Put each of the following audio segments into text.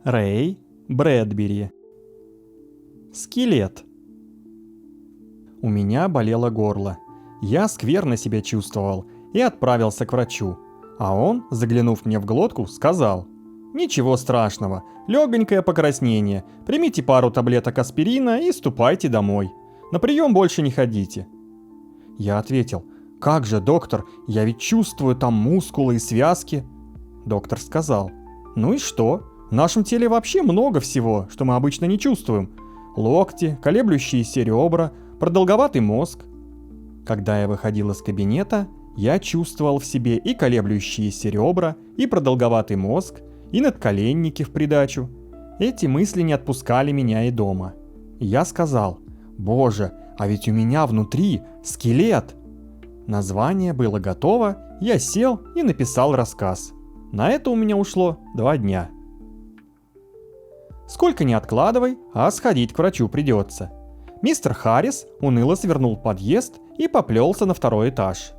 Рэй Брэдбери. Скелет. У меня болело горло. Я скверно себя чувствовал и отправился к врачу. А он, заглянув мне в глотку, сказал: «Ничего страшного, легонькое покраснение, примите пару таблеток аспирина и ступайте домой. На прием больше не ходите». Я ответил: «Как же, доктор, я ведь чувствую там мускулы и связки». Доктор сказал: «Ну и что? В нашем теле вообще много всего, что мы обычно не чувствуем. Локти, колеблющиеся ребра, продолговатый мозг». Когда я выходил из кабинета, я чувствовал в себе и колеблющиеся ребра, и продолговатый мозг, и надколенники в придачу. Эти мысли не отпускали меня и дома. Я сказал: «Боже, а ведь у меня внутри скелет!» Название было готово, я сел и написал рассказ. На это у меня ушло 2 дня. Сколько ни откладывай, а сходить к врачу придется. Мистер Харрис уныло свернул в подъезд и поплелся на 2-й этаж.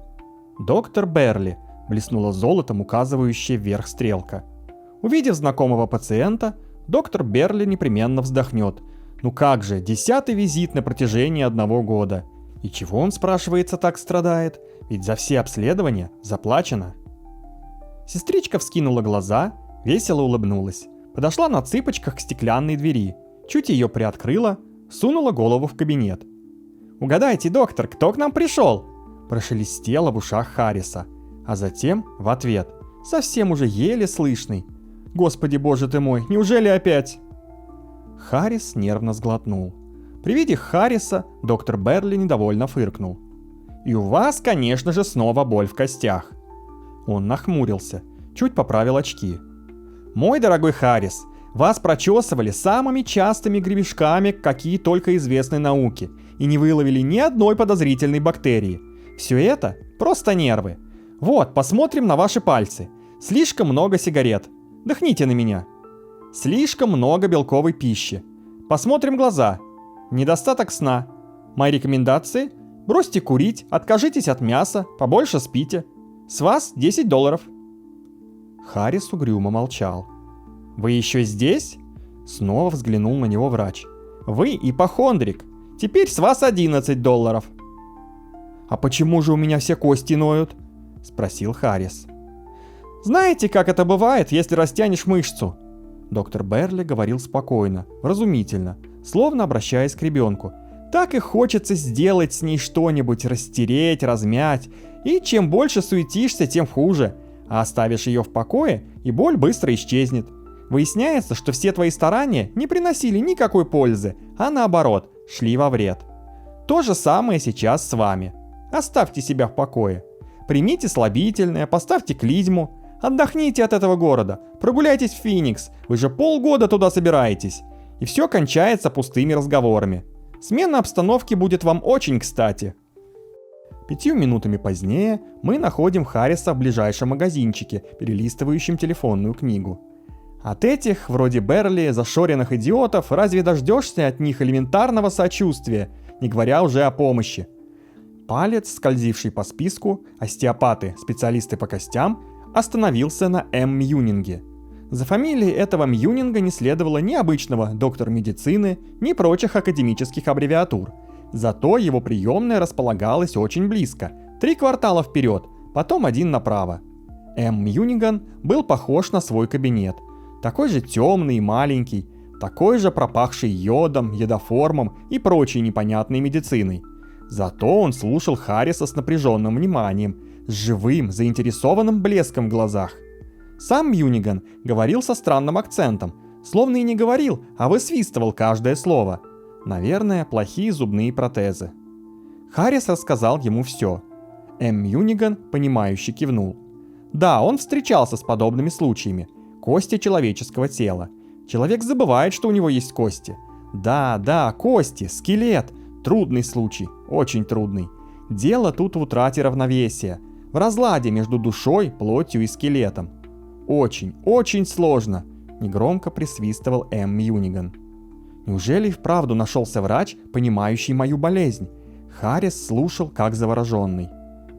«Доктор Берли», — блеснула золотом указывающая вверх стрелка. Увидев знакомого пациента, доктор Берли непременно вздохнет. Ну как же, 10-й визит на протяжении 1 года. И чего он, спрашивается, так страдает? Ведь за все обследования заплачено. Сестричка вскинула глаза, весело улыбнулась. Подошла на цыпочках к стеклянной двери, чуть ее приоткрыла, сунула голову в кабинет. «Угадайте, доктор, кто к нам пришел?» Прошелестело в ушах Харриса, а затем в ответ, совсем уже еле слышный: «Господи боже ты мой, неужели опять?» Харрис нервно сглотнул. При виде Харриса доктор Берли недовольно фыркнул. «И у вас, конечно же, снова боль в костях». Он нахмурился, чуть поправил очки. «Мой дорогой Харрис, вас прочесывали самыми частыми гребешками, какие только известны науке, и не выловили ни одной подозрительной бактерии. Все это просто нервы. Вот, посмотрим на ваши пальцы. Слишком много сигарет. Дыхните на меня. Слишком много белковой пищи. Посмотрим глаза. Недостаток сна. Мои рекомендации: бросьте курить, откажитесь от мяса, побольше спите. С вас $10. Харрис угрюмо молчал. «Вы еще здесь?» Снова взглянул на него врач. «Вы ипохондрик. Теперь с вас $11. «А почему же у меня все кости ноют?» Спросил Харрис. «Знаете, как это бывает, если растянешь мышцу?» Доктор Берли говорил спокойно, вразумительно, словно обращаясь к ребенку. «Так и хочется сделать с ней что-нибудь, растереть, размять. И чем больше суетишься, тем хуже. А оставишь ее в покое, и боль быстро исчезнет. Выясняется, что все твои старания не приносили никакой пользы, а наоборот, шли во вред. То же самое сейчас с вами. Оставьте себя в покое. Примите слабительное, поставьте клизму. Отдохните от этого города, прогуляйтесь в Феникс, вы же полгода туда собираетесь. И все кончается пустыми разговорами. Смена обстановки будет вам очень кстати». 5 минутами позднее мы находим Харриса в ближайшем магазинчике, перелистывающем телефонную книгу. От этих, вроде Берли, зашоренных идиотов, разве дождешься от них элементарного сочувствия, не говоря уже о помощи? Палец, скользивший по списку, остеопаты, специалисты по костям, остановился на М. Мьюнинге. За фамилией этого Мьюнинга не следовало ни обычного доктор медицины, ни прочих академических аббревиатур. Зато его приемная располагалась очень близко, 3 квартала вперед, потом 1 направо. М. Мьюниган был похож на свой кабинет. Такой же темный и маленький, такой же пропахший йодом, йодоформом и прочей непонятной медициной. Зато он слушал Харриса с напряженным вниманием, с живым, заинтересованным блеском в глазах. Сам Мьюниган говорил со странным акцентом, словно и не говорил, а высвистывал каждое слово. Наверное, плохие зубные протезы. Харрис рассказал ему все. М. Мьюниган, понимающе кивнул. Да, он встречался с подобными случаями. Кости человеческого тела. Человек забывает, что у него есть кости. Да, кости, скелет. Трудный случай, очень трудный. Дело тут в утрате равновесия, в разладе между душой, плотью и скелетом. Очень, очень сложно, негромко присвистывал М. Мьюниган. Неужели и вправду нашелся врач, понимающий мою болезнь? Харрис слушал как завороженный.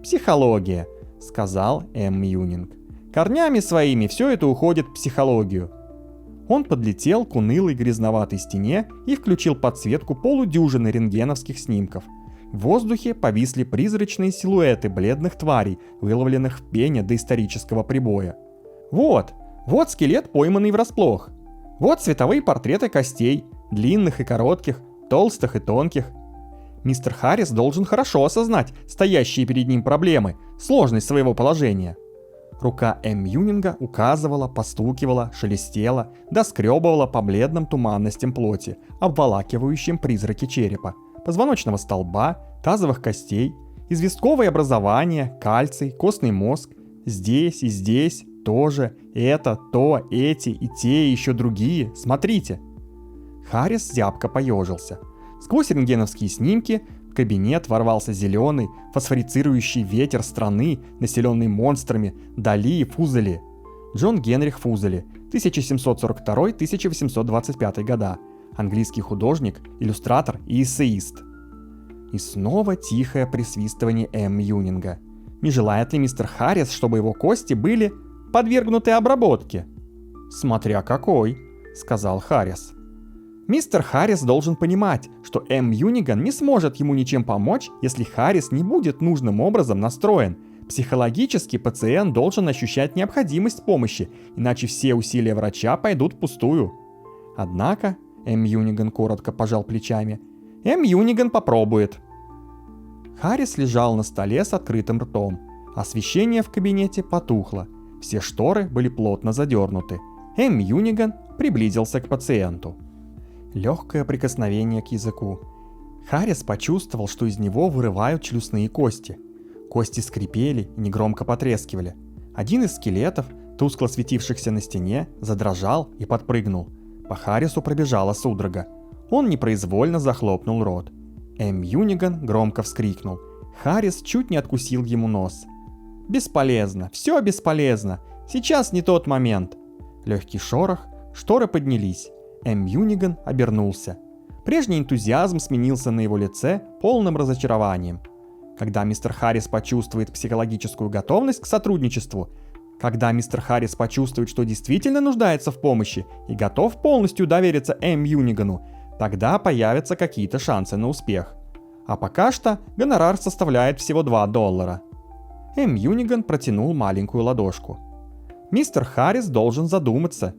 «Психология», — сказал М. Мьюнинг. «Корнями своими все это уходит в психологию». Он подлетел к унылой грязноватой стене и включил подсветку полудюжины рентгеновских снимков. В воздухе повисли призрачные силуэты бледных тварей, выловленных в пене доисторического прибоя. Вот скелет, пойманный врасплох. Вот цветовые портреты костей, длинных и коротких, толстых и тонких. Мистер Харрис должен хорошо осознать стоящие перед ним проблемы, сложность своего положения. Рука М. Юнинга указывала, постукивала, шелестела, доскребывала по бледным туманностям плоти, обволакивающим призраки черепа, позвоночного столба, тазовых костей, известковые образования, кальций, костный мозг. Здесь и здесь тоже, это, то, эти и те, и еще другие. Смотрите. Харрис зябко поежился. Сквозь рентгеновские снимки в кабинет ворвался зеленый, фосфорицирующий ветер страны, населенный монстрами Дали и Фузели. Джон Генрих Фузели, 1742-1825 года. Английский художник, иллюстратор и эссеист. И снова тихое присвистывание М. Юнинга. Не желает ли мистер Харрис, чтобы его кости были подвергнуты обработке? «Смотря какой», — сказал Харрис. Мистер Харрис должен понимать, что М. Юниган не сможет ему ничем помочь, если Харрис не будет нужным образом настроен. Психологически пациент должен ощущать необходимость помощи, иначе все усилия врача пойдут впустую. Однако М. Юниган коротко пожал плечами. М. Юниган попробует. Харрис лежал на столе с открытым ртом. Освещение в кабинете потухло. Все шторы были плотно задернуты. М. Юниган приблизился к пациенту. Легкое прикосновение к языку. Харрис почувствовал, что из него вырывают челюстные кости. Кости скрипели и негромко потрескивали. Один из скелетов, тускло светившихся на стене, задрожал и подпрыгнул. По Харрису пробежала судорога. Он непроизвольно захлопнул рот. М. Юниган громко вскрикнул. Харрис чуть не откусил ему нос. «Бесполезно, все бесполезно. Сейчас не тот момент». Легкий шорох, шторы поднялись. М. Юниган обернулся. Прежний энтузиазм сменился на его лице полным разочарованием. Когда мистер Харрис почувствует психологическую готовность к сотрудничеству, когда мистер Харрис почувствует, что действительно нуждается в помощи и готов полностью довериться М. Юнигану, тогда появятся какие-то шансы на успех. А пока что гонорар составляет всего $2. М. Юниган протянул маленькую ладошку. Мистер Харрис должен задуматься.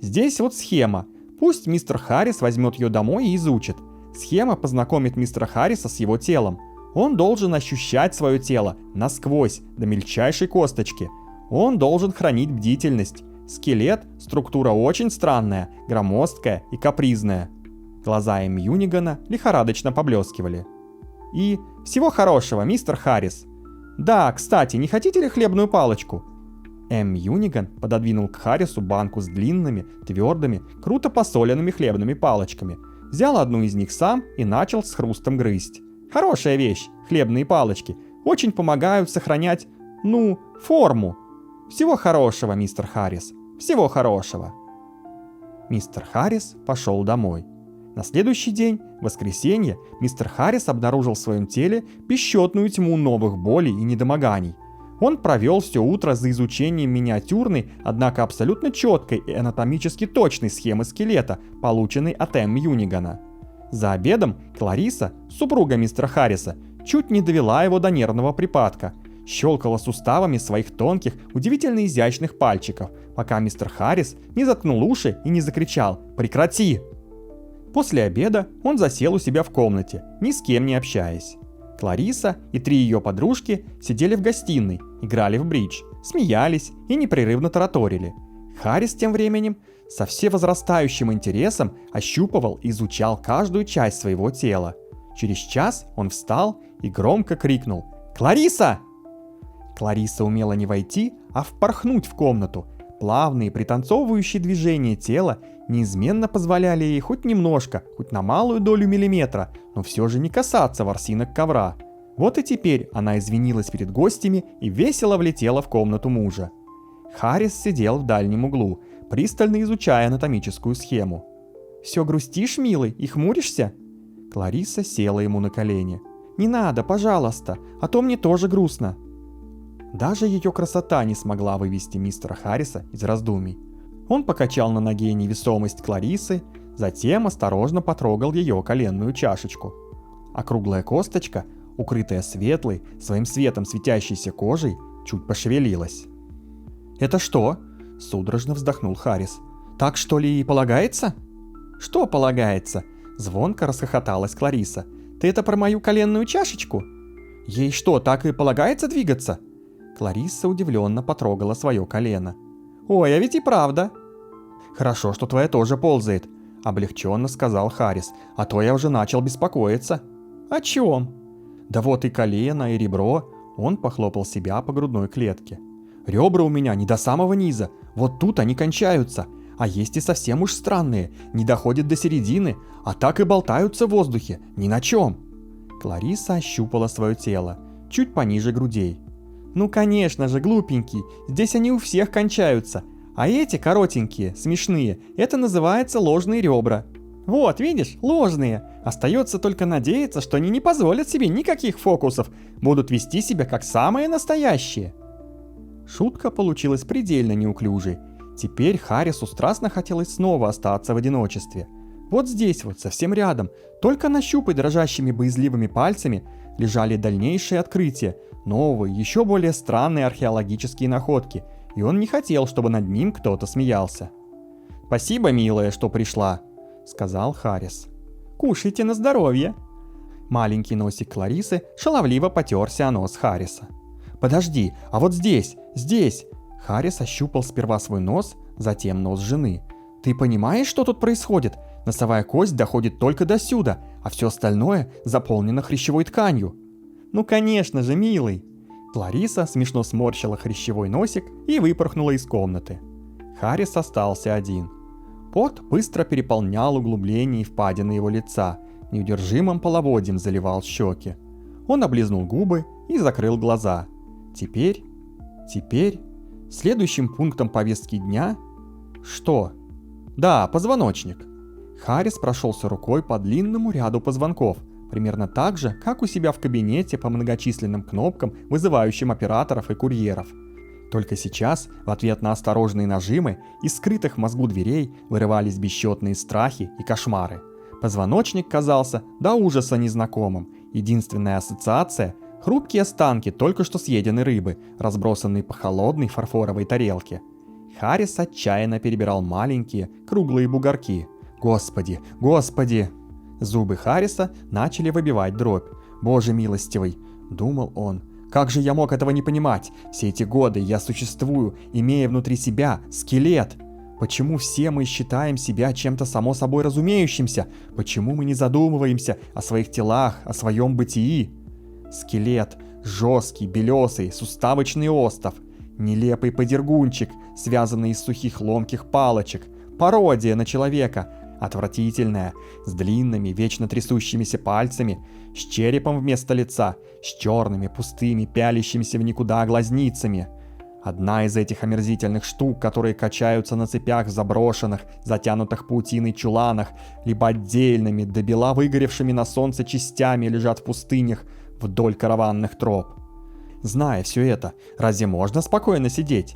Здесь вот схема. Пусть мистер Харрис возьмет ее домой и изучит. Схема познакомит мистера Харриса с его телом. Он должен ощущать свое тело насквозь, до мельчайшей косточки. Он должен хранить бдительность. Скелет – структура очень странная, громоздкая и капризная. Глаза М. Юнигана лихорадочно поблескивали. И всего хорошего, мистер Харрис. Да, кстати, не хотите ли хлебную палочку? М. Юниган пододвинул к Харрису банку с длинными, твердыми, круто посоленными хлебными палочками. Взял одну из них сам и начал с хрустом грызть. Хорошая вещь, хлебные палочки. Очень помогают сохранять, форму. Всего хорошего, мистер Харрис. Всего хорошего. Мистер Харрис пошел домой. На следующий день, в воскресенье, мистер Харрис обнаружил в своем теле бесчетную тьму новых болей и недомоганий. Он провел все утро за изучением миниатюрной, однако абсолютно четкой и анатомически точной схемы скелета, полученной от М. Юнигана. За обедом Клариса, супруга мистера Харриса, чуть не довела его до нервного припадка. Щелкала суставами своих тонких, удивительно изящных пальчиков, пока мистер Харрис не заткнул уши и не закричал «Прекрати!». После обеда он засел у себя в комнате, ни с кем не общаясь. Клариса и 3 ее подружки сидели в гостиной, играли в бридж, смеялись и непрерывно тараторили. Харрис тем временем со всевозрастающим интересом ощупывал и изучал каждую часть своего тела. Через час он встал и громко крикнул «Клариса!». Клариса умела не войти, а впорхнуть в комнату. Плавные пританцовывающие движения тела неизменно позволяли ей хоть немножко, хоть на малую долю миллиметра, но все же не касаться ворсинок ковра. Вот и теперь она извинилась перед гостями и весело влетела в комнату мужа. Харрис сидел в дальнем углу, пристально изучая анатомическую схему. «Все грустишь, милый, и хмуришься?» Клариса села ему на колени. «Не надо, пожалуйста, а то мне тоже грустно». Даже ее красота не смогла вывести мистера Харриса из раздумий. Он покачал на ноге невесомость Кларисы, затем осторожно потрогал ее коленную чашечку. Округлая косточка, укрытая светлой, своим светом светящейся кожей, чуть пошевелилась. «Это что?» – судорожно вздохнул Харрис. «Так что ли и полагается?» «Что полагается?» – звонко расхохоталась Клариса. «Ты это про мою коленную чашечку? Ей что, так и полагается двигаться?» Клариса удивленно потрогала свое колено. «Ой, а ведь и правда!» «Хорошо, что твоя тоже ползает», — облегченно сказал Харрис, «а то я уже начал беспокоиться». «О чем?» «Да вот и колено, и ребро», — он похлопал себя по грудной клетке. «Ребра у меня не до самого низа, вот тут они кончаются, а есть и совсем уж странные, не доходят до середины, а так и болтаются в воздухе, ни на чем». Клариса ощупала свое тело, чуть пониже грудей. «Ну конечно же, глупенький, здесь они у всех кончаются, а эти коротенькие, смешные, это называется ложные ребра. Вот, видишь, ложные. Остается только надеяться, что они не позволят себе никаких фокусов, будут вести себя как самые настоящие». Шутка получилась предельно неуклюжей. Теперь Харрису страстно хотелось снова остаться в одиночестве. Вот здесь вот, совсем рядом, только нащупать дрожащими боязливыми пальцами, лежали дальнейшие открытия, новые, еще более странные археологические находки, и он не хотел, чтобы над ним кто-то смеялся. «Спасибо, милая, что пришла», — сказал Харрис. «Кушайте на здоровье». Маленький носик Кларисы шаловливо потерся о нос Харриса. «Подожди, а вот здесь, здесь!» Харрис ощупал сперва свой нос, затем нос жены. «Ты понимаешь, что тут происходит? Носовая кость доходит только до сюда, а все остальное заполнено хрящевой тканью». «Ну конечно же, милый!» Клариса смешно сморщила хрящевой носик и выпорхнула из комнаты. Харрис остался один. Пот быстро переполнял углубления и впадины его лица, неудержимым половодьем заливал щеки. Он облизнул губы и закрыл глаза. Теперь... Следующим пунктом повестки дня... Что? Да, позвоночник. Харрис прошелся рукой по длинному ряду позвонков, примерно так же, как у себя в кабинете по многочисленным кнопкам, вызывающим операторов и курьеров. Только сейчас, в ответ на осторожные нажимы, из скрытых в мозгу дверей вырывались бесчетные страхи и кошмары. Позвоночник казался до ужаса незнакомым. Единственная ассоциация — хрупкие останки только что съеденной рыбы, разбросанные по холодной фарфоровой тарелке. Харрис отчаянно перебирал маленькие, круглые бугорки. «Господи, господи!» Зубы Харриса начали выбивать дробь. «Боже милостивый!» — думал он. «Как же я мог этого не понимать? Все эти годы я существую, имея внутри себя скелет. Почему все мы считаем себя чем-то само собой разумеющимся? Почему мы не задумываемся о своих телах, о своем бытии?» Скелет, жесткий, белесый, суставочный остов, нелепый подергунчик, связанный из сухих ломких палочек, пародия на человека, отвратительная, с длинными, вечно трясущимися пальцами, с черепом вместо лица, с черными, пустыми, пялящимися в никуда глазницами. Одна из этих омерзительных штук, которые качаются на цепях в заброшенных, затянутых паутиной чуланах, либо отдельными, до бела выгоревшими на солнце частями лежат в пустынях вдоль караванных троп. Зная все это, разве можно спокойно сидеть?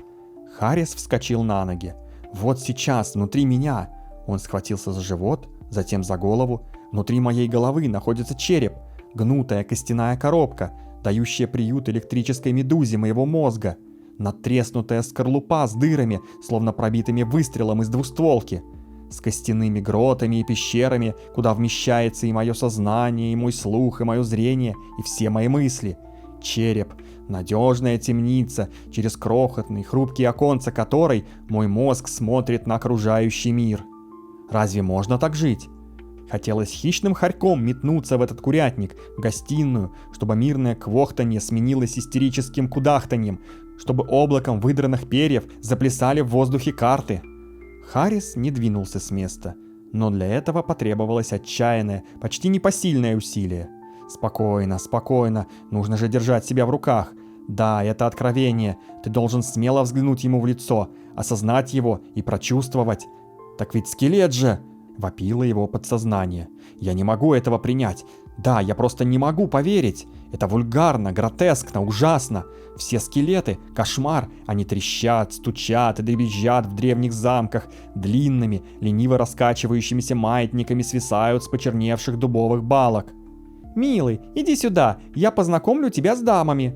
Харрис вскочил на ноги. Вот сейчас, внутри меня... Он схватился за живот, затем за голову. Внутри моей головы находится череп, гнутая костяная коробка, дающая приют электрической медузе моего мозга, надтреснутая скорлупа с дырами, словно пробитыми выстрелом из двустволки, с костяными гротами и пещерами, куда вмещается и мое сознание, и мой слух, и мое зрение, и все мои мысли. Череп, надежная темница, через крохотные, хрупкие оконца которой мой мозг смотрит на окружающий мир. Разве можно так жить? Хотелось хищным хорьком метнуться в этот курятник, в гостиную, чтобы мирное квохтанье сменилось истерическим кудахтаньем, чтобы облаком выдранных перьев заплясали в воздухе карты. Харрис не двинулся с места, но для этого потребовалось отчаянное, почти непосильное усилие. Спокойно, спокойно, нужно же держать себя в руках. Да, это откровение, ты должен смело взглянуть ему в лицо, осознать его и прочувствовать. Так ведь скелет же! Вопило его подсознание. «Я не могу этого принять. Да, я просто не могу поверить. Это вульгарно, гротескно, ужасно. Все скелеты – кошмар. Они трещат, стучат и дребезжат в древних замках. Длинными, лениво раскачивающимися маятниками свисают с почерневших дубовых балок. «Милый, иди сюда, я познакомлю тебя с дамами».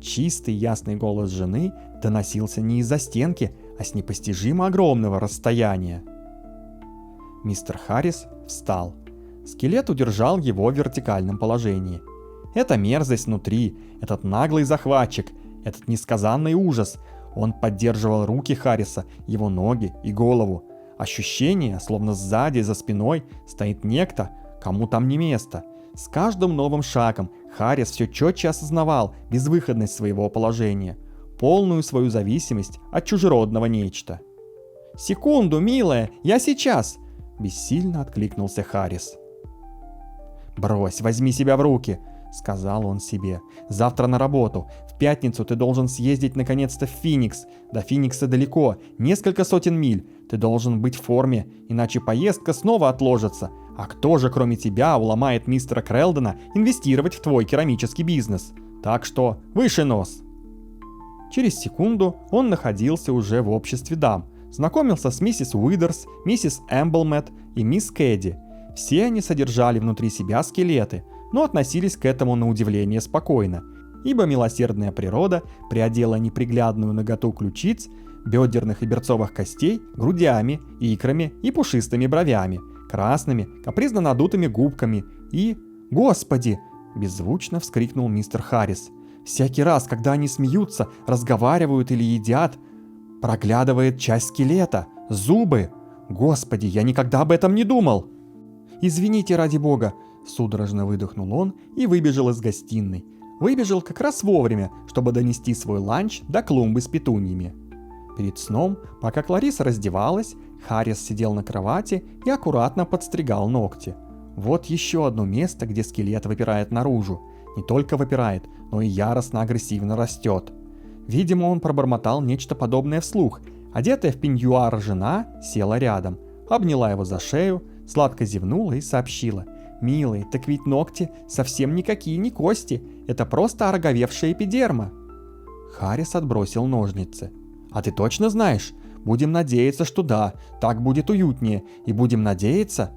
Чистый ясный голос жены доносился не из-за стенки, а с непостижимо огромного расстояния. Мистер Харрис встал. Скелет удержал его в вертикальном положении. Эта мерзость внутри, этот наглый захватчик, этот несказанный ужас. Он поддерживал руки Харриса, его ноги и голову. Ощущение, словно сзади, за спиной, стоит некто, кому там не место. С каждым новым шагом Харрис все четче осознавал безвыходность своего положения, полную свою зависимость от чужеродного нечто. «Секунду, милая, я сейчас!» – бессильно откликнулся Харрис. «Брось, возьми себя в руки», — сказал он себе. «Завтра на работу. В пятницу ты должен съездить наконец-то в Феникс. До Феникса далеко, несколько сотен миль. Ты должен быть в форме, иначе поездка снова отложится. А кто же, кроме тебя, уломает мистера Крэлдона инвестировать в твой керамический бизнес? Так что выше нос». Через секунду он находился уже в обществе дам. Знакомился с миссис Уидерс, миссис Эмблмет и мисс Кэдди. Все они содержали внутри себя скелеты, но относились к этому на удивление спокойно, ибо милосердная природа приодела неприглядную наготу ключиц, бедерных и берцовых костей грудями, икрами и пушистыми бровями, красными, капризно надутыми губками и... «Господи!» – беззвучно вскрикнул мистер Харрис. «Всякий раз, когда они смеются, разговаривают или едят, проглядывает часть скелета, зубы! Господи, я никогда об этом не думал!» «Извините, ради бога!» – судорожно выдохнул он и выбежал из гостиной. Выбежал как раз вовремя, чтобы донести свой ланч до клумбы с петуньями. Перед сном, пока Клариса раздевалась, Харрис сидел на кровати и аккуратно подстригал ногти. Вот еще одно место, где скелет выпирает наружу. Не только выпирает, но и яростно-агрессивно растет. Видимо, он пробормотал нечто подобное вслух. Одетая в пеньюар жена села рядом, обняла его за шею, сладко зевнула и сообщила: «Милый, так ведь ногти совсем никакие не кости, это просто ороговевшая эпидерма». Харрис отбросил ножницы. «А ты точно знаешь? Будем надеяться, что да, так будет уютнее, и будем надеяться...»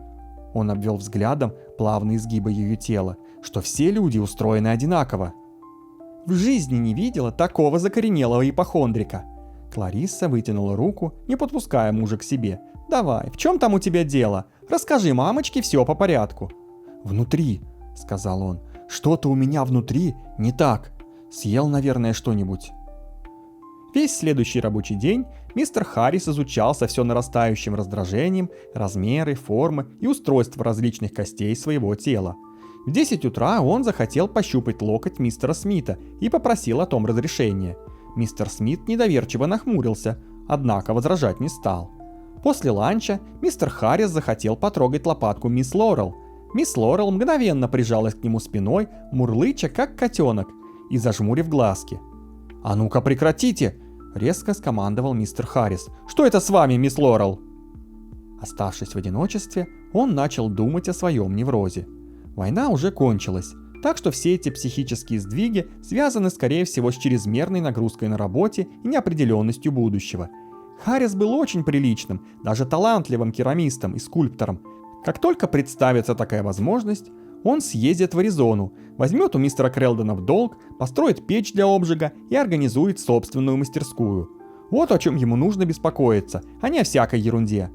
Он обвел взглядом плавные изгибы ее тела, что все люди устроены одинаково. «В жизни не видела такого закоренелого ипохондрика». Кларисса вытянула руку, не подпуская мужа к себе. «Давай, в чем там у тебя дело? Расскажи мамочке все по порядку». «Внутри», — сказал он, — «что-то у меня внутри не так. Съел, наверное, что-нибудь». Весь следующий рабочий день мистер Харрис изучал со все нарастающим раздражением размеры, формы и устройства различных костей своего тела. В 10 утра он захотел пощупать локоть мистера Смита и попросил о том разрешения. Мистер Смит недоверчиво нахмурился, однако возражать не стал. После ланча мистер Харрис захотел потрогать лопатку мисс Лорел. Мисс Лорел мгновенно прижалась к нему спиной, мурлыча как котенок и зажмурив глазки. «А ну-ка прекратите!» — резко скомандовал мистер Харрис. «Что это с вами, мисс Лорел?» Оставшись в одиночестве, он начал думать о своем неврозе. Война уже кончилась, так что все эти психические сдвиги связаны, скорее всего, с чрезмерной нагрузкой на работе и неопределенностью будущего. Харрис был очень приличным, даже талантливым керамистом и скульптором. Как только представится такая возможность, он съездит в Аризону, возьмет у мистера Крэлдона в долг, построит печь для обжига и организует собственную мастерскую. Вот о чем ему нужно беспокоиться, а не о всякой ерунде.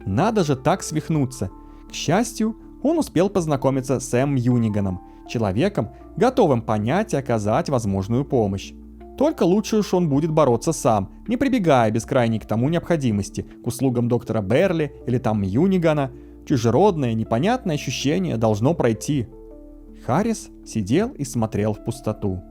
Надо же так свихнуться. К счастью, он успел познакомиться с Сэм Юниганом, человеком, готовым понять и оказать возможную помощь. Только лучше уж он будет бороться сам, не прибегая без крайней к тому необходимости, к услугам доктора Берли или там Юнигана. Чужеродное, непонятное ощущение должно пройти. Харрис сидел и смотрел в пустоту.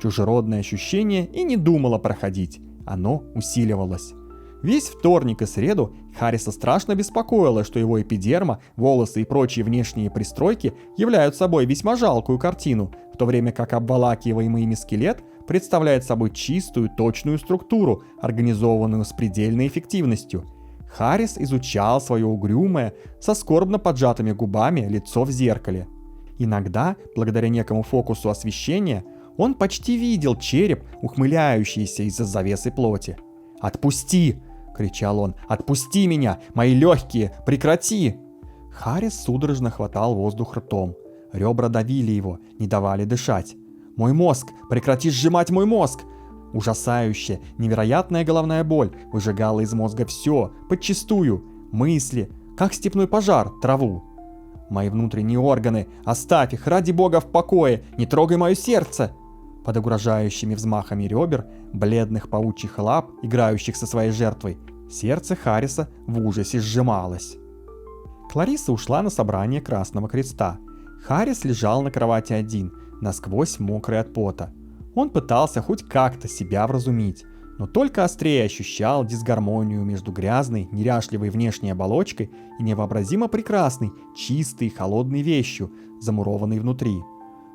Чужеродное ощущение и не думало проходить, оно усиливалось. Весь вторник и среду Харриса страшно беспокоило, что его эпидерма, волосы и прочие внешние пристройки являют собой весьма жалкую картину, в то время как обволакиваемый ими скелет представляет собой чистую, точную структуру, организованную с предельной эффективностью. Харрис изучал свое угрюмое, со скорбно поджатыми губами лицо в зеркале. Иногда, благодаря некому фокусу освещения, он почти видел череп, ухмыляющийся из-за завесы плоти. «Отпусти!» — кричал он. «Отпусти меня! Мои легкие! Прекрати!» Харрис судорожно хватал воздух ртом. Ребра давили его, не давали дышать. «Мой мозг! Прекрати сжимать мой мозг!» Ужасающая, невероятная головная боль выжигала из мозга все, подчистую, мысли, как степной пожар, траву. «Мои внутренние органы, оставь их, ради бога, в покое, не трогай мое сердце!» Под угрожающими взмахами ребер, бледных паучьих лап, играющих со своей жертвой, сердце Харриса в ужасе сжималось. Клариса ушла на собрание Красного Креста. Харрис лежал на кровати один, насквозь мокрый от пота. Он пытался хоть как-то себя вразумить, но только острее ощущал дисгармонию между грязной, неряшливой внешней оболочкой и невообразимо прекрасной, чистой, холодной вещью, замурованной внутри.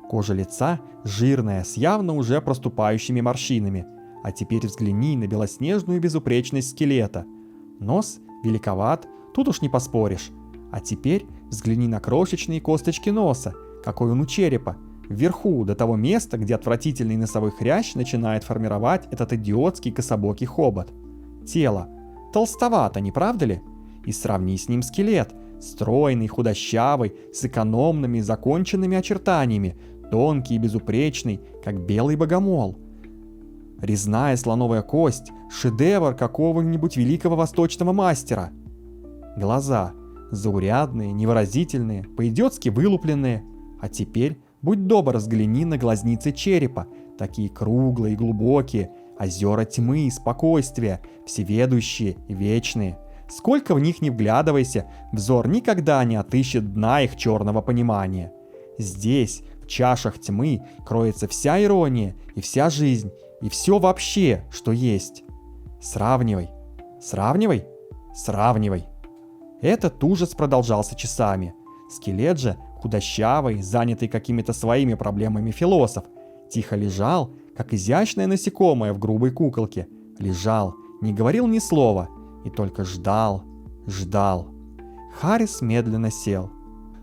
Кожа лица жирная, с явно уже проступающими морщинами. А теперь взгляни на белоснежную безупречность скелета. Нос великоват, тут уж не поспоришь. А теперь взгляни на крошечные косточки носа, какой он у черепа, вверху, до того места, где отвратительный носовой хрящ начинает формировать этот идиотский кособокий хобот. Тело. Толстовато, не правда ли? И сравни с ним скелет. Стройный, худощавый, с экономными, законченными очертаниями, тонкий и безупречный, как белый богомол. Резная слоновая кость, шедевр какого-нибудь великого восточного мастера. Глаза. Заурядные, невыразительные, по-идиотски вылупленные. А теперь, будь добр, взгляни на глазницы черепа, такие круглые и глубокие, озера тьмы и спокойствия, всеведущие и вечные. Сколько в них ни вглядывайся, взор никогда не отыщет дна их черного понимания. Здесь, в чашах тьмы, кроется вся ирония и вся жизнь, и все вообще, что есть. Сравнивай, сравнивай, сравнивай. Этот ужас продолжался часами. Скелет же, худощавый, занятый какими-то своими проблемами философ, тихо лежал, как изящное насекомое в грубой куколке. Лежал, не говорил ни слова, и только ждал, ждал. Харрис медленно сел.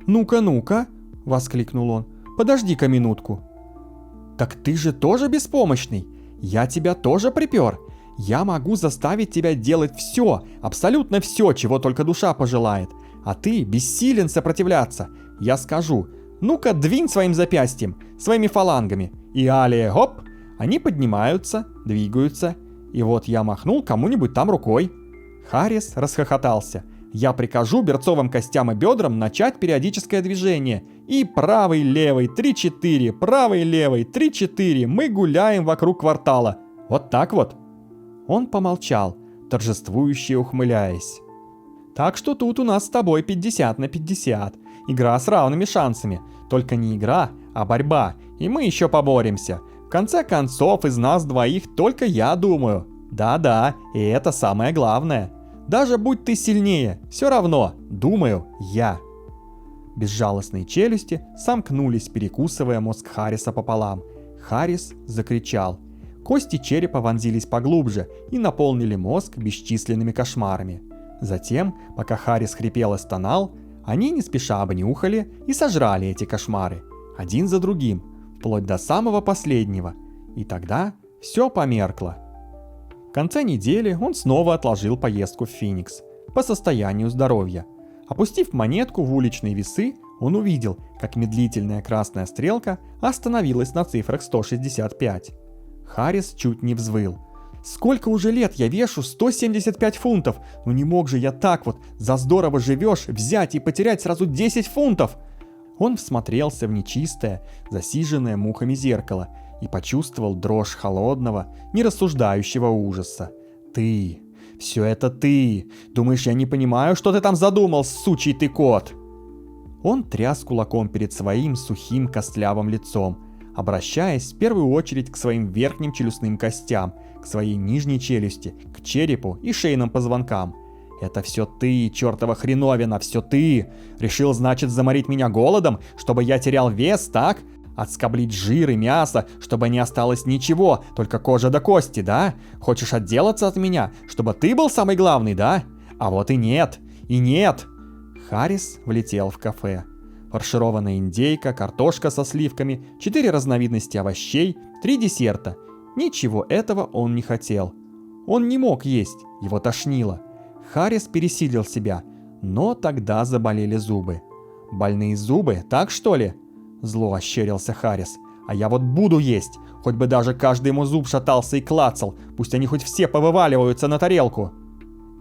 «Ну-ка, ну-ка!» — воскликнул он. «Подожди-ка минутку!» «Так ты же тоже беспомощный! Я тебя тоже припер! Я могу заставить тебя делать все, абсолютно все, чего только душа пожелает, а ты бессилен сопротивляться. Я скажу, ну-ка двинь своим запястьем, своими фалангами, и алия, хоп, они поднимаются, двигаются, и вот я махнул кому-нибудь там рукой». Харрис расхохотался. «Я прикажу берцовым костям и бедрам начать периодическое движение. И правый-левый, 3-4, правый-левый, 3-4, мы гуляем вокруг квартала. Вот так вот». Он помолчал, торжествующе ухмыляясь. «Так что тут у нас с тобой 50 на 50. Игра с равными шансами. Только не игра, а борьба. И мы еще поборемся. В конце концов, из нас двоих только я думаю. Да-да, и это самое главное. Даже будь ты сильнее, все равно, думаю, я». Безжалостные челюсти сомкнулись, перекусывая мозг Харриса пополам. Харрис закричал. Кости черепа вонзились поглубже и наполнили мозг бесчисленными кошмарами. Затем, пока Харрис хрипел и стонал, они не спеша обнюхали и сожрали эти кошмары, один за другим, вплоть до самого последнего. И тогда все померкло. В конце недели он снова отложил поездку в Феникс по состоянию здоровья. Опустив монетку в уличные весы, он увидел, как медлительная красная стрелка остановилась на цифрах 165. Харрис чуть не взвыл. «Сколько уже лет я вешу 175 фунтов? Ну не мог же я так вот, за здорово живешь, взять и потерять сразу 10 фунтов!» Он всмотрелся в нечистое, засиженное мухами зеркало и почувствовал дрожь холодного, нерассуждающего ужаса. «Ты! Все это ты! Думаешь, я не понимаю, что ты там задумал, сучий ты кот?» Он тряс кулаком перед своим сухим костлявым лицом, обращаясь в первую очередь к своим верхним челюстным костям, к своей нижней челюсти, к черепу и шейным позвонкам. «Это все ты, чертова хреновина, все ты! Решил, значит, заморить меня голодом, чтобы я терял вес, так? Отскоблить жир и мясо, чтобы не осталось ничего, только кожа до кости, да? Хочешь отделаться от меня, чтобы ты был самый главный, да? А вот и нет, и нет. Харрис влетел в кафе. Фаршированная индейка, картошка со сливками, 4 разновидности овощей, 3 десерта. Ничего этого он не хотел. Он не мог есть, его тошнило. Харрис пересилил себя, но тогда заболели зубы. «Больные зубы, так что ли?» Зло ощерился Харрис. «А я вот буду есть, хоть бы даже каждый ему зуб шатался и клацал, пусть они хоть все повываливаются на тарелку».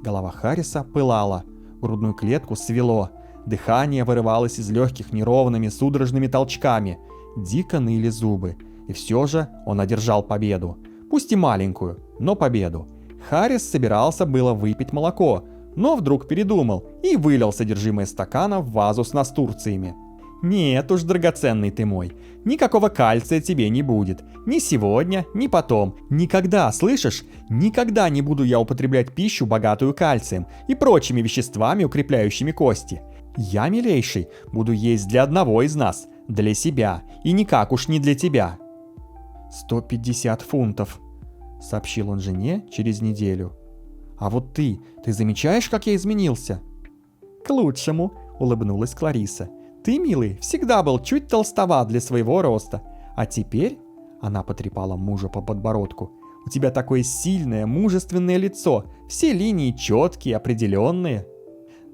Голова Харриса пылала, грудную клетку свело, дыхание вырывалось из легких неровными судорожными толчками, дико ныли зубы, и все же он одержал победу. Пусть и маленькую, но победу. Харрис собирался было выпить молоко, но вдруг передумал и вылил содержимое стакана в вазу с настурциями. «Нет уж, драгоценный ты мой, никакого кальция тебе не будет. Ни сегодня, ни потом. Никогда, слышишь? Никогда не буду я употреблять пищу, богатую кальцием и прочими веществами, укрепляющими кости. Я, милейший, буду есть для одного из нас, для себя, и никак уж не для тебя». 150 фунтов, сообщил он жене через неделю. «А вот ты замечаешь, как я изменился?» «К лучшему», улыбнулась Клариса. «Ты, милый, всегда был чуть толстоват для своего роста. А теперь...» Она потрепала мужа по подбородку. «У тебя такое сильное, мужественное лицо. Все линии четкие, определенные».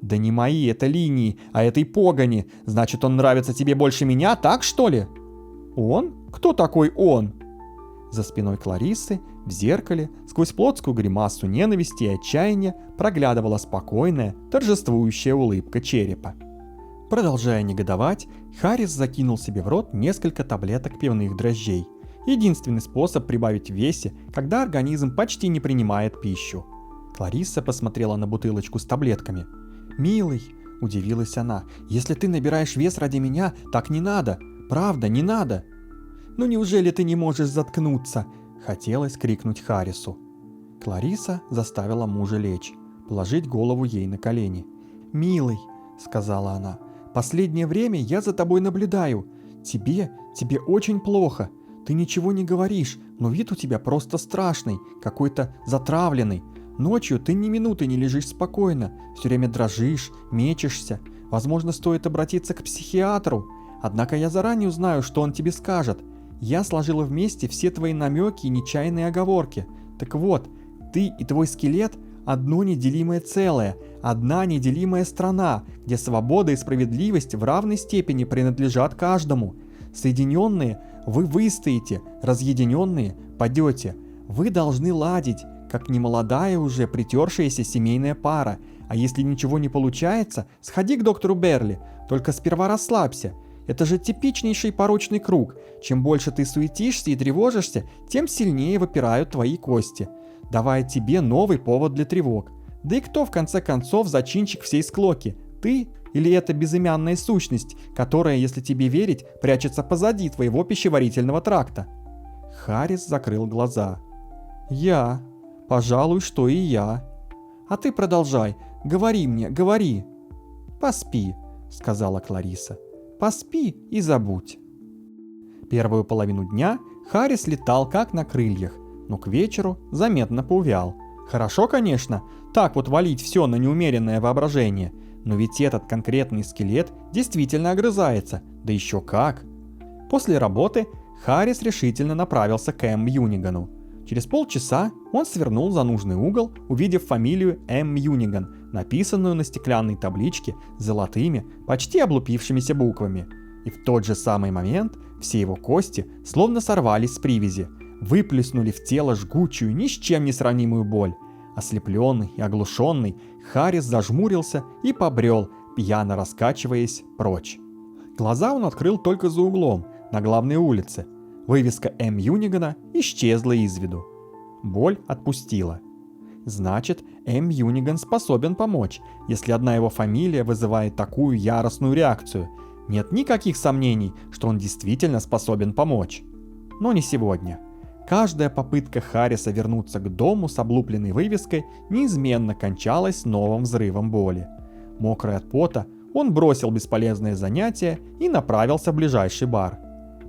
«Да не мои это линии, а этой погони. Значит, он нравится тебе больше меня, так что ли?» «Он? Кто такой он?» За спиной Кларисы, в зеркале, сквозь плотскую гримасу ненависти и отчаяния проглядывала спокойная, торжествующая улыбка черепа. Продолжая негодовать, Харрис закинул себе в рот несколько таблеток пивных дрожжей. Единственный способ прибавить в весе, когда организм почти не принимает пищу. Клариса посмотрела на бутылочку с таблетками. «Милый», — удивилась она, — «если ты набираешь вес ради меня, так не надо. Правда, не надо». «Ну неужели ты не можешь заткнуться?» — хотелось крикнуть Харрису. Клариса заставила мужа лечь, положить голову ей на колени. «Милый», — сказала она, — «последнее время я за тобой наблюдаю. Тебе очень плохо. Ты ничего не говоришь, но вид у тебя просто страшный, какой-то затравленный. Ночью ты ни минуты не лежишь спокойно, все время дрожишь, мечешься. Возможно, стоит обратиться к психиатру. Однако я заранее узнаю, что он тебе скажет. Я сложила вместе все твои намеки и нечаянные оговорки. Так вот, ты и твой скелет – одно неделимое целое, одна неделимая страна, где свобода и справедливость в равной степени принадлежат каждому. Соединенные вы выстоите, разъединенные падете. Вы должны ладить, как немолодая уже притершаяся семейная пара. А если ничего не получается, сходи к доктору Берли, только сперва расслабься. Это же типичнейший порочный круг. Чем больше ты суетишься и тревожишься, тем сильнее выпирают твои кости, давая тебе новый повод для тревог. Да и кто в конце концов зачинщик всей склоки? Ты или эта безымянная сущность, которая, если тебе верить, прячется позади твоего пищеварительного тракта? Харрис закрыл глаза. «Я. Пожалуй, что и я. А ты продолжай. Говори мне, говори». «Поспи», — сказала Клариса. «Поспи и забудь». Первую половину дня Харрис летал как на крыльях, но к вечеру заметно поувял. Хорошо, конечно, так вот валить все на неумеренное воображение, но ведь этот конкретный скелет действительно огрызается, да еще как. После работы Харрис решительно направился к М. Юнигану. Через полчаса он свернул за нужный угол, увидев фамилию М. Юниган, написанную на стеклянной табличке золотыми, почти облупившимися буквами. И в тот же самый момент все его кости словно сорвались с привязи, выплеснули в тело жгучую, ни с чем не сравнимую боль. Ослепленный и оглушенный, Харрис зажмурился и побрел, пьяно раскачиваясь, прочь. Глаза он открыл только за углом, на главной улице. Вывеска М. Юнигана исчезла из виду. Боль отпустила. Значит, М. Юниган способен помочь, если одна его фамилия вызывает такую яростную реакцию. Нет никаких сомнений, что он действительно способен помочь. Но не сегодня. Каждая попытка Харриса вернуться к дому с облупленной вывеской неизменно кончалась новым взрывом боли. Мокрый от пота, он бросил бесполезное занятие и направился в ближайший бар.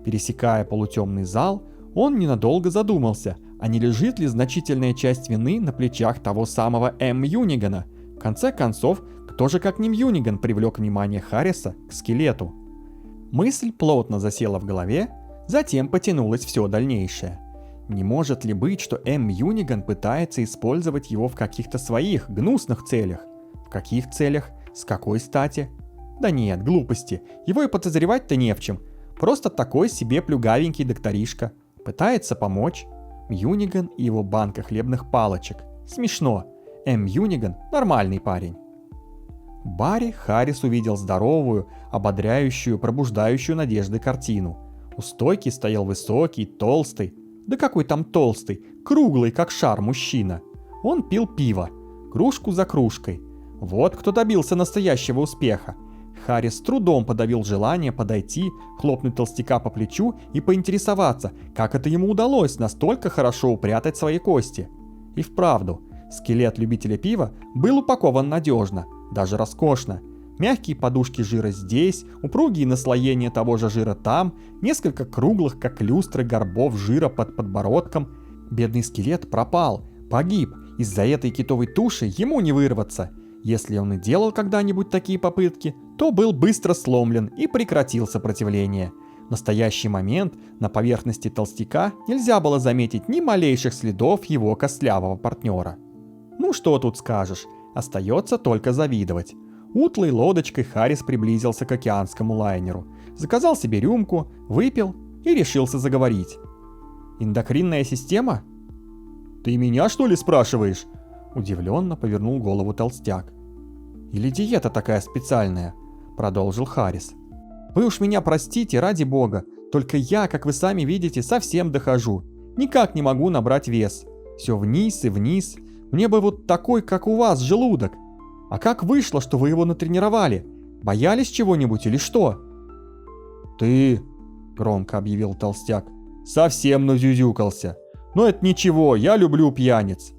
Пересекая полутемный зал, он ненадолго задумался, а не лежит ли значительная часть вины на плечах того самого М. Юнигана. В конце концов, кто же как не Мьюниган привлек внимание Харриса к скелету? Мысль плотно засела в голове, затем потянулось все дальнейшее. Не может ли быть, что Мьюниган пытается использовать его в каких-то своих гнусных целях? В каких целях? С какой стати? Да нет, глупости, его и подозревать-то не в чем. Просто такой себе плюгавенький докторишка. Пытается помочь. Мьюниган и его банка хлебных палочек. Смешно. Мьюниган нормальный парень. В баре Харрис увидел здоровую, ободряющую, пробуждающую надежды картину. У стойки стоял высокий, толстый, да какой там толстый, круглый как шар мужчина. Он пил пиво, кружку за кружкой. Вот кто добился настоящего успеха. Харрис с трудом подавил желание подойти, хлопнуть толстяка по плечу и поинтересоваться, как это ему удалось настолько хорошо упрятать свои кости. И вправду, скелет любителя пива был упакован надежно, даже роскошно. Мягкие подушки жира здесь, упругие наслоения того же жира там, несколько круглых, как люстры, горбов жира под подбородком. Бедный скелет пропал, погиб, из-за этой китовой туши ему не вырваться. Если он и делал когда-нибудь такие попытки, то был быстро сломлен и прекратил сопротивление. В настоящий момент на поверхности толстяка нельзя было заметить ни малейших следов его костлявого партнера. Ну что тут скажешь, остается только завидовать. Утлой лодочкой Харрис приблизился к океанскому лайнеру, заказал себе рюмку, выпил и решился заговорить. «Эндокринная система?» «Ты меня, что ли, спрашиваешь?» Удивленно повернул голову толстяк. «Или диета такая специальная?» Продолжил Харрис. «Вы уж меня простите, ради бога, только я, как вы сами видите, совсем дохожу. Никак не могу набрать вес. Все вниз и вниз. Мне бы вот такой, как у вас, желудок. А как вышло, что вы его натренировали? Боялись чего-нибудь или что?» «Ты, — громко объявил толстяк, — совсем назюзюкался. Но это ничего, я люблю пьяниц».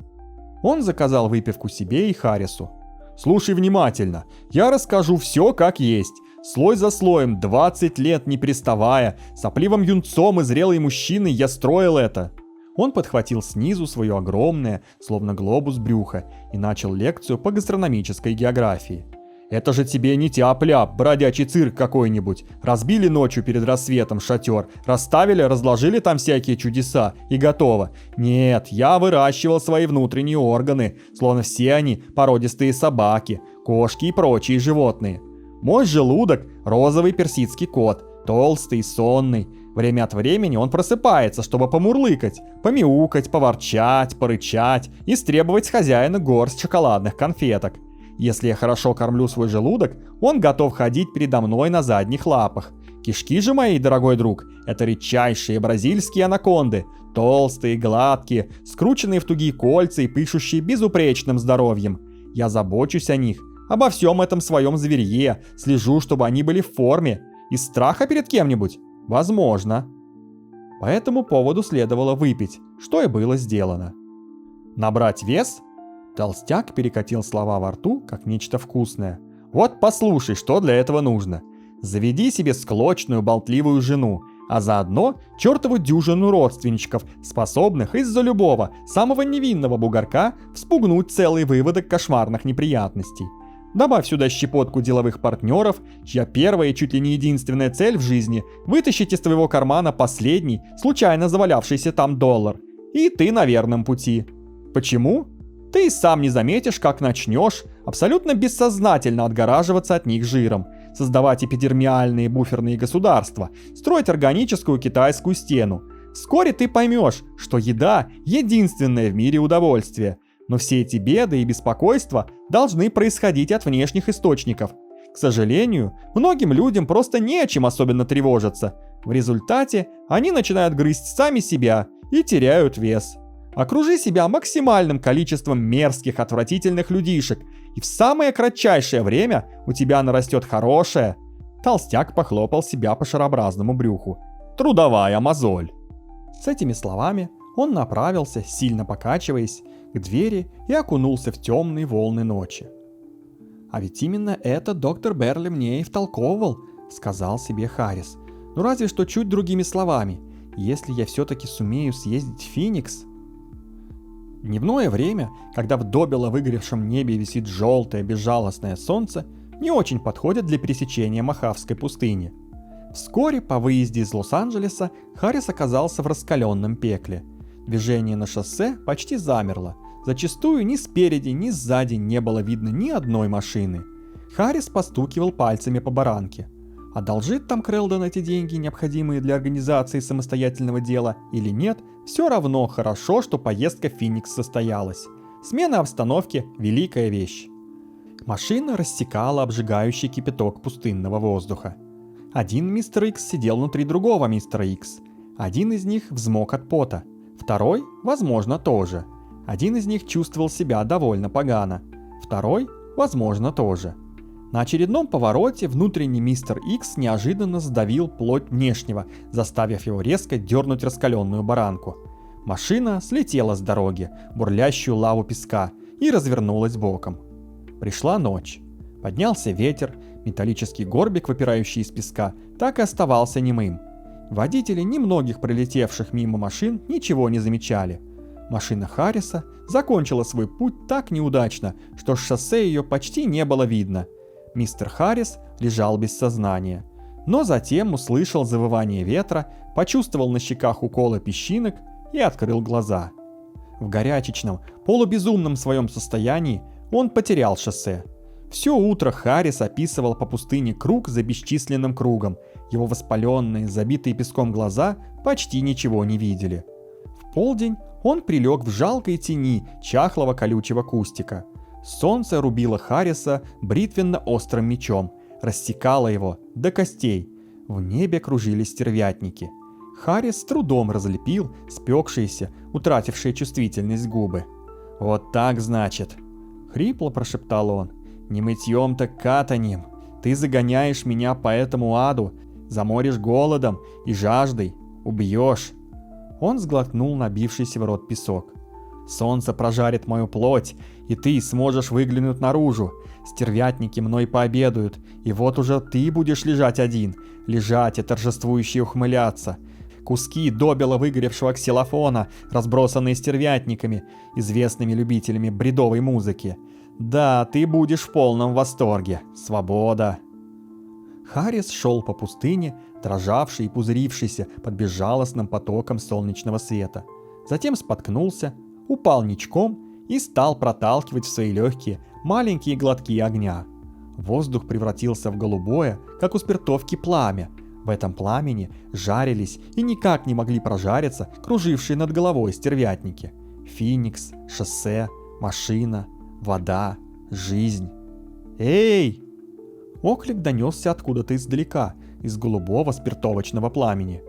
Он заказал выпивку себе и Харрису. «Слушай внимательно, я расскажу все как есть. Слой за слоем, 20 лет не переставая, сопливым юнцом и зрелой мужчиной я строил это». Он подхватил снизу свое огромное, словно глобус брюхо, и начал лекцию по гастрономической географии. «Это же тебе не тяп-ляп, бродячий цирк какой-нибудь. Разбили ночью перед рассветом шатер, расставили, разложили там всякие чудеса, и готово. Нет, я выращивал свои внутренние органы, словно все они породистые собаки, кошки и прочие животные. Мой желудок – розовый персидский кот, толстый, сонный. Время от времени он просыпается, чтобы помурлыкать, помяукать, поворчать, порычать и стребовать с хозяина горсть шоколадных конфеток. Если я хорошо кормлю свой желудок, он готов ходить передо мной на задних лапах. Кишки же мои, дорогой друг, это редчайшие бразильские анаконды, толстые, гладкие, скрученные в тугие кольца и пышущие безупречным здоровьем. Я забочусь о них, обо всем этом своем зверье, слежу, чтобы они были в форме. Из страха перед кем-нибудь? Возможно. По этому поводу следовало выпить, что и было сделано. Набрать вес? Толстяк перекатил слова во рту, как нечто вкусное. Вот послушай, что для этого нужно. Заведи себе склочную, болтливую жену, а заодно чертову дюжину родственничков, способных из-за любого, самого невинного бугорка вспугнуть целый выводок кошмарных неприятностей. Добавь сюда щепотку деловых партнеров, чья первая и чуть ли не единственная цель в жизни – вытащить из твоего кармана последний, случайно завалявшийся там доллар. И ты на верном пути. Почему? Ты и сам не заметишь, как начнешь абсолютно бессознательно отгораживаться от них жиром, создавать эпидермиальные буферные государства, строить органическую китайскую стену. Вскоре ты поймешь, что еда – единственное в мире удовольствие. Но все эти беды и беспокойства должны происходить от внешних источников. К сожалению, многим людям просто не о чем особенно тревожиться. В результате они начинают грызть сами себя и теряют вес. Окружи себя максимальным количеством мерзких, отвратительных людишек, и в самое кратчайшее время у тебя нарастет хорошая... Толстяк похлопал себя по шарообразному брюху. Трудовая мозоль. С этими словами он направился, сильно покачиваясь, к двери и окунулся в темные волны ночи. «А ведь именно это доктор Берли мне и втолковывал», — сказал себе Харрис. «Ну разве что чуть другими словами. Если я все-таки сумею съездить в Феникс...» дневное время, когда в добело выгоревшем небе висит желтое безжалостное солнце, не очень подходит для пересечения Мохавской пустыни. Вскоре по выезде из Лос-Анджелеса Харрис оказался в раскаленном пекле. Движение на шоссе почти замерло. Зачастую ни спереди, ни сзади не было видно ни одной машины. Харрис постукивал пальцами по баранке. Одолжит там Крэлдон эти деньги, необходимые для организации самостоятельного дела, или нет, все равно хорошо, что поездка в Феникс состоялась. Смена обстановки – великая вещь. Машина рассекала обжигающий кипяток пустынного воздуха. Один мистер Икс сидел внутри другого мистера Икс. Один из них взмок от пота, второй, возможно, тоже. Один из них чувствовал себя довольно погано, второй, возможно, тоже. На очередном повороте внутренний мистер Икс неожиданно сдавил плоть внешнего, заставив его резко дернуть раскаленную баранку. Машина слетела с дороги, бурлящую лаву песка, и развернулась боком. Пришла ночь. Поднялся ветер, металлический горбик, выпирающий из песка, так и оставался немым. Водители немногих пролетевших мимо машин ничего не замечали. Машина Харриса закончила свой путь так неудачно, что с шоссе ее почти не было видно. Мистер Харрис лежал без сознания, но затем услышал завывание ветра, почувствовал на щеках уколы песчинок и открыл глаза. В горячечном, полубезумном своем состоянии он потерял шоссе. Все утро Харрис описывал по пустыне круг за бесчисленным кругом. Его воспаленные, забитые песком глаза почти ничего не видели. В полдень он прилег в жалкой тени чахлого колючего кустика. Солнце рубило Харриса бритвенно-острым мечом, рассекало его до костей. В небе кружились стервятники. Харрис с трудом разлепил спекшиеся, утратившие чувствительность губы. «Вот так, значит!» — хрипло прошептал он. «Не мытьем, так катаньем. Ты загоняешь меня по этому аду, заморишь голодом и жаждой, убьешь». Он сглотнул набившийся в рот песок. «Солнце прожарит мою плоть, и ты сможешь выглянуть наружу. Стервятники мной пообедают, и вот уже ты будешь лежать один, лежать и торжествующе ухмыляться. Куски добело выгоревшего ксилофона, разбросанные стервятниками, известными любителями бредовой музыки. Да, ты будешь в полном восторге. Свобода!» Харрис шел по пустыне, дрожавший и пузырившийся под безжалостным потоком солнечного света. Затем споткнулся, упал ничком и стал проталкивать в свои легкие маленькие глотки огня. Воздух превратился в голубое, как у спиртовки, пламя. В этом пламени жарились и никак не могли прожариться кружившие над головой стервятники. Феникс, шоссе, машина, вода, жизнь. «Эй!» Оклик донесся откуда-то издалека, из голубого спиртовочного пламени.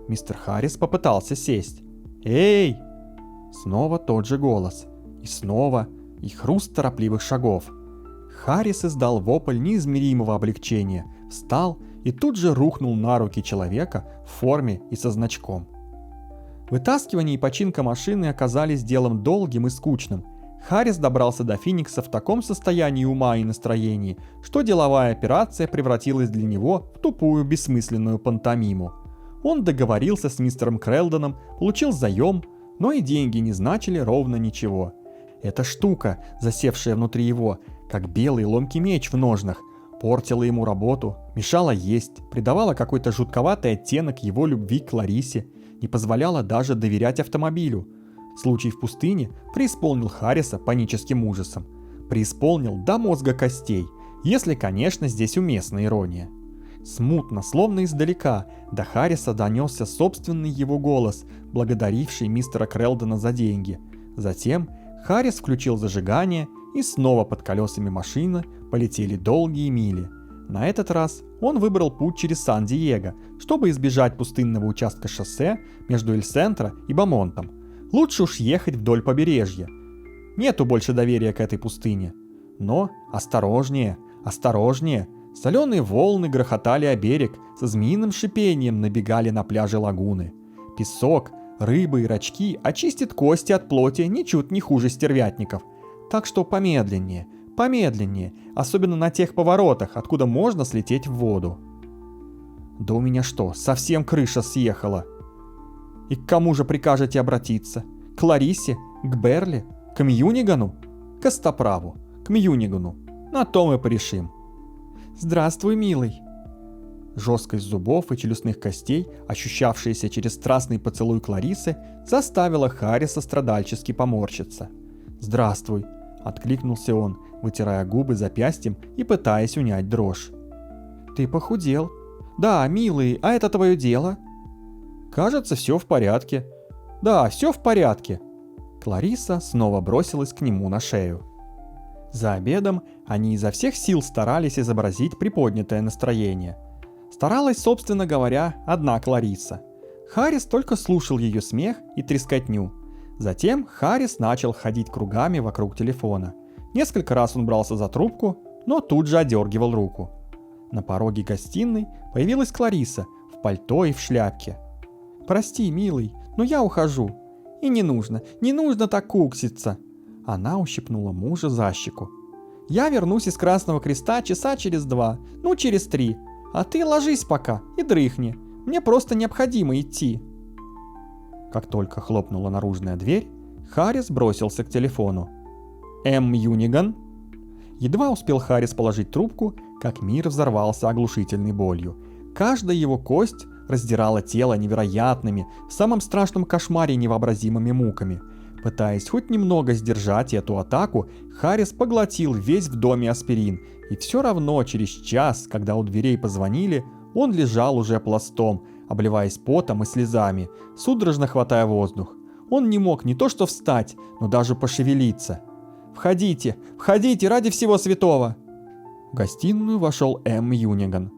Мистер Харрис попытался сесть. «Эй!» Снова тот же голос. И снова, и хруст торопливых шагов. Харрис издал вопль неизмеримого облегчения, встал и тут же рухнул на руки человека в форме и со значком. Вытаскивание и починка машины оказались делом долгим и скучным. Харрис добрался до Феникса в таком состоянии ума и настроении, что деловая операция превратилась для него в тупую бессмысленную пантомиму. Он договорился с мистером Крэлдоном, получил заем, но и деньги не значили ровно ничего. Эта штука, засевшая внутри его, как белый ломкий меч в ножнах, портила ему работу, мешала есть, придавала какой-то жутковатый оттенок его любви к Кларисе, не позволяла даже доверять автомобилю. Случай в пустыне преисполнил Харриса паническим ужасом. Преисполнил до мозга костей, если, конечно, здесь уместна ирония. Смутно, словно издалека, до Харриса донесся собственный его голос, благодаривший мистера Крэлдона за деньги. Затем Харрис включил зажигание, и снова под колесами машины полетели долгие мили. На этот раз он выбрал путь через Сан-Диего, чтобы избежать пустынного участка шоссе между Эль-Сентро и Бамонтом. Лучше уж ехать вдоль побережья. Нету больше доверия к этой пустыне. Но осторожнее, осторожнее. Соленые волны грохотали о берег, со змеиным шипением набегали на пляже лагуны. Песок, рыбы и рачки очистят кости от плоти ничуть не хуже стервятников. Так что помедленнее, помедленнее, особенно на тех поворотах, откуда можно слететь в воду. Да у меня что, совсем крыша съехала? И к кому же прикажете обратиться? К Ларисе? К Берли? К Мьюнигану? К Костоправу. К Мьюнигану. На то мы порешим. Здравствуй, милый. Жесткость зубов и челюстных костей, ощущавшаяся через страстный поцелуй Кларисы, заставила Харриса страдальчески поморщиться. «Здравствуй», — откликнулся он, вытирая губы запястьем и пытаясь унять дрожь. «Ты похудел». «Да, милый, а это твое дело?» «Кажется, все в порядке». «Да, все в порядке». Клариса снова бросилась к нему на шею. За обедом они изо всех сил старались изобразить приподнятое настроение. Старалась, собственно говоря, одна Клариса. Харрис только слушал ее смех и трескотню. Затем Харрис начал ходить кругами вокруг телефона. Несколько раз он брался за трубку, но тут же одергивал руку. На пороге гостиной появилась Клариса в пальто и в шляпке. «Прости, милый, но я ухожу». «И не нужно так кукситься». Она ущипнула мужа за щеку. «Я вернусь из Красного Креста часа через 2, через 3. А ты ложись пока и дрыхни. Мне просто необходимо идти». Как только хлопнула наружная дверь, Харрис бросился к телефону. «М. Мьюниган?» Едва успел Харрис положить трубку, как мир взорвался оглушительной болью. Каждая его кость раздирала тело невероятными, в самом страшном кошмаре невообразимыми муками. Пытаясь хоть немного сдержать эту атаку, Харрис поглотил весь в доме аспирин, и все равно через час, когда у дверей позвонили, он лежал уже пластом, обливаясь потом и слезами, судорожно хватая воздух. Он не мог не то что встать, но даже пошевелиться. «Входите, входите, ради всего святого!» В гостиную вошел М. Мьюниган.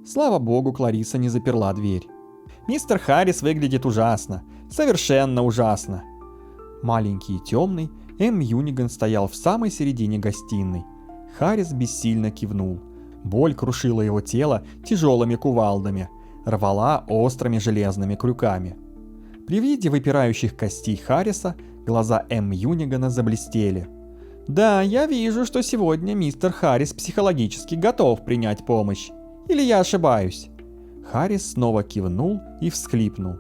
Слава богу, Клариса не заперла дверь. «Мистер Харрис выглядит ужасно, совершенно ужасно!» Маленький и темный, М. Мьюниган стоял в самой середине гостиной. Харрис бессильно кивнул. Боль крушила его тело тяжелыми кувалдами, рвала острыми железными крюками. При виде выпирающих костей Харриса глаза М. Мьюнигана заблестели. «Да, я вижу, что сегодня мистер Харрис психологически готов принять помощь. Или я ошибаюсь?» Харрис снова кивнул и всхлипнул.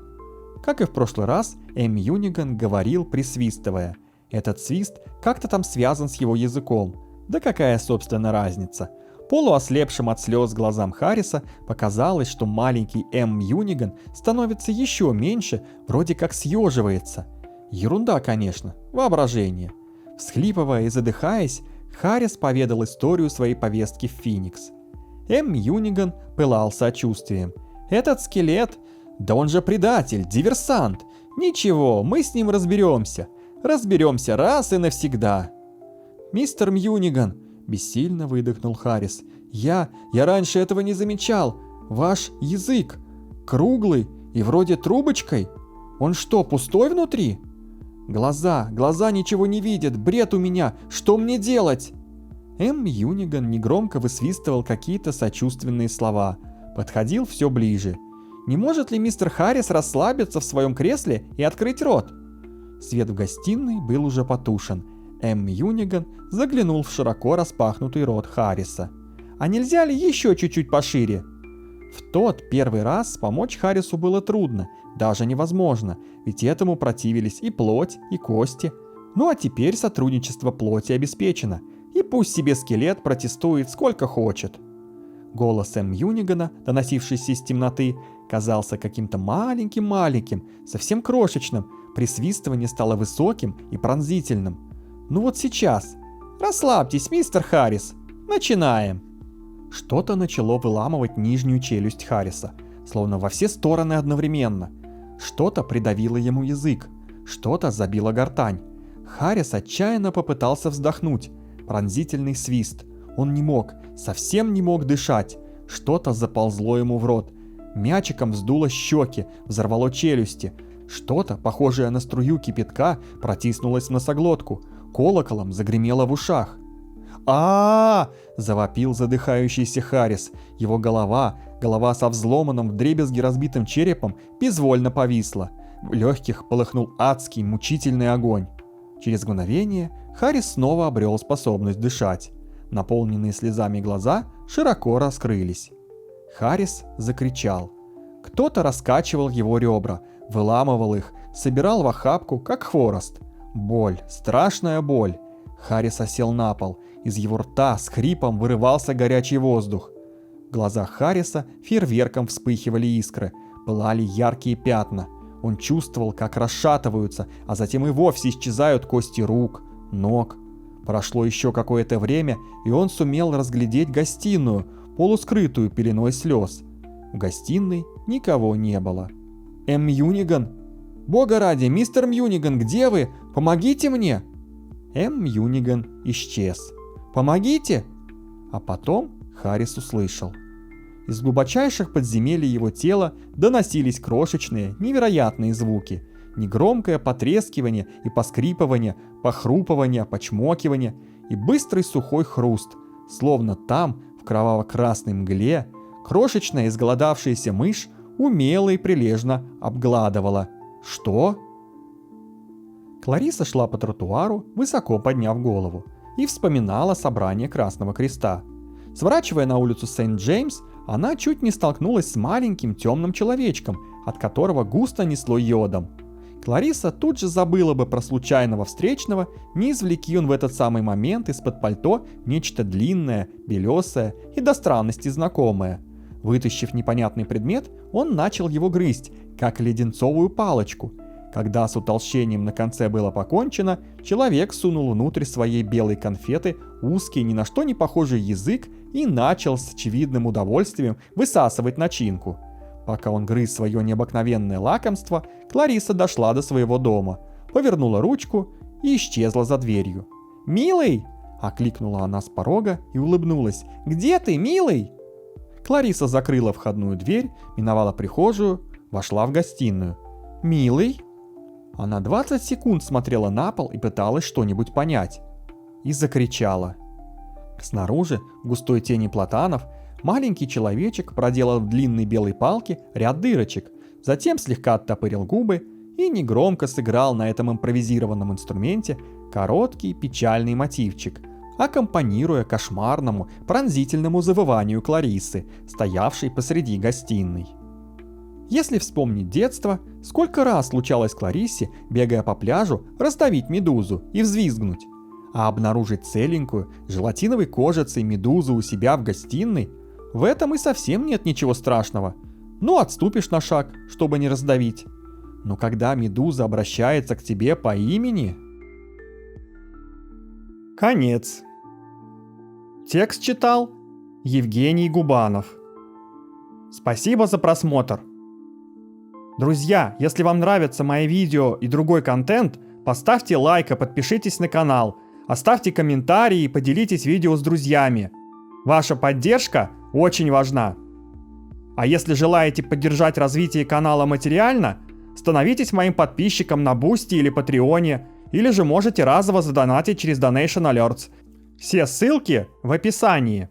Как и в прошлый раз, М. Мьюниган говорил, присвистывая. Этот свист как-то там связан с его языком. Да какая, собственно, разница? Полуослепшим от слез глазам Харриса показалось, что маленький М. Мьюниган становится еще меньше, вроде как съеживается. Ерунда, конечно, воображение. Всхлипывая и задыхаясь, Харрис поведал историю своей повестки в Феникс. М. Мьюниган пылал сочувствием. «Этот скелет? Да он же предатель, диверсант! Ничего, мы с ним разберемся. Разберемся раз и навсегда!» «Мистер Мьюниган!» — бессильно выдохнул Харрис. Я раньше этого не замечал. Ваш язык круглый и вроде трубочкой. Он что, пустой внутри?» Глаза ничего не видят, бред у меня, что мне делать?» М. Мьюниган негромко высвистывал какие-то сочувственные слова, подходил все ближе. «Не может ли мистер Харрис расслабиться в своем кресле и открыть рот?» Свет в гостиной был уже потушен. М. Мьюниган заглянул в широко распахнутый рот Харриса. «А нельзя ли еще чуть-чуть пошире?» В тот первый раз помочь Харрису было трудно, даже невозможно, ведь этому противились и плоть, и кости. Ну а теперь сотрудничество плоти обеспечено, и пусть себе скелет протестует сколько хочет. Голос М. Мьюнигана, доносившийся из темноты, казался каким-то маленьким, совсем крошечным, присвистывание стало высоким и пронзительным. «Ну вот сейчас. Расслабьтесь, мистер Харрис. Начинаем!» Что-то начало выламывать нижнюю челюсть Харриса, словно во все стороны одновременно. Что-то придавило ему язык, что-то забило гортань. Харрис отчаянно попытался вздохнуть. Пронзительный свист. Он не мог, совсем не мог дышать. Что-то заползло ему в рот. Мячиком вздуло щеки, взорвало челюсти. Что-то, похожее на струю кипятка, протиснулось в носоглотку. Колоколом загремело в ушах. Завопил задыхающийся Харрис. Его голова со взломанным вдребезги разбитым черепом, безвольно повисла. В легких полыхнул адский, мучительный огонь. Через мгновение Харрис снова обрел способность дышать. Наполненные слезами глаза широко раскрылись. Харрис закричал. Кто-то раскачивал его ребра, выламывал их, собирал в охапку, как хворост. Боль, страшная боль. Харрис осел на пол. Из его рта с хрипом вырывался горячий воздух. В глазах Харриса фейерверком вспыхивали искры, пылали яркие пятна. Он чувствовал, как расшатываются, а затем и вовсе исчезают кости рук, ног. Прошло еще какое-то время, и он сумел разглядеть гостиную, полускрытую пеленой слез. В гостиной никого не было. Мьюниган! Бога ради, мистер Мьюниган, где вы? Помогите мне! Мьюниган исчез. Помогите! А потом Харрис услышал. Из глубочайших подземелий его тела доносились крошечные, невероятные звуки. Негромкое потрескивание и поскрипывание, похрупывание, почмокивание и быстрый сухой хруст, словно там, в кроваво-красной мгле, крошечная изголодавшаяся мышь умело и прилежно обгладывала. Что? Клариса шла по тротуару, высоко подняв голову, и вспоминала собрание Красного Креста. Сворачивая на улицу Сент-Джеймс, она чуть не столкнулась с маленьким темным человечком, от которого густо несло йодом. Клариса тут же забыла бы про случайного встречного, не извлеки он в этот самый момент из-под пальто нечто длинное, белесое и до странности знакомое. Вытащив непонятный предмет, он начал его грызть, как леденцовую палочку. Когда с утолщением на конце было покончено, человек сунул внутрь своей белой конфеты узкий, ни на что не похожий язык и начал с очевидным удовольствием высасывать начинку. Пока он грыз свое необыкновенное лакомство, Клариса дошла до своего дома, повернула ручку и исчезла за дверью. «Милый!» – окликнула она с порога и улыбнулась. «Где ты, милый?» Клариса закрыла входную дверь, миновала прихожую, вошла в гостиную. «Милый?» Она 20 секунд смотрела на пол и пыталась что-нибудь понять. И закричала. Снаружи, в густой тени платанов, маленький человечек проделал в длинной белой палке ряд дырочек, затем слегка оттопырил губы и негромко сыграл на этом импровизированном инструменте короткий печальный мотивчик, аккомпанируя кошмарному, пронзительному завыванию Кларисы, стоявшей посреди гостиной. Если вспомнить детство, сколько раз случалось Кларисе, бегая по пляжу, раздавить медузу и взвизгнуть, а обнаружить целенькую, желатиновой кожицей медузу у себя в гостиной, в этом и совсем нет ничего страшного. Ну, отступишь на шаг, чтобы не раздавить. Но когда медуза обращается к тебе по имени... Конец. Текст читал Евгений Губанов. Спасибо за просмотр. Друзья, если вам нравятся мои видео и другой контент, поставьте лайк и подпишитесь на канал, оставьте комментарии и поделитесь видео с друзьями. Ваша поддержка очень важна. А если желаете поддержать развитие канала материально, становитесь моим подписчиком на Бусти или Патреоне, или же можете разово задонатить через Donation Alerts. Все ссылки в описании.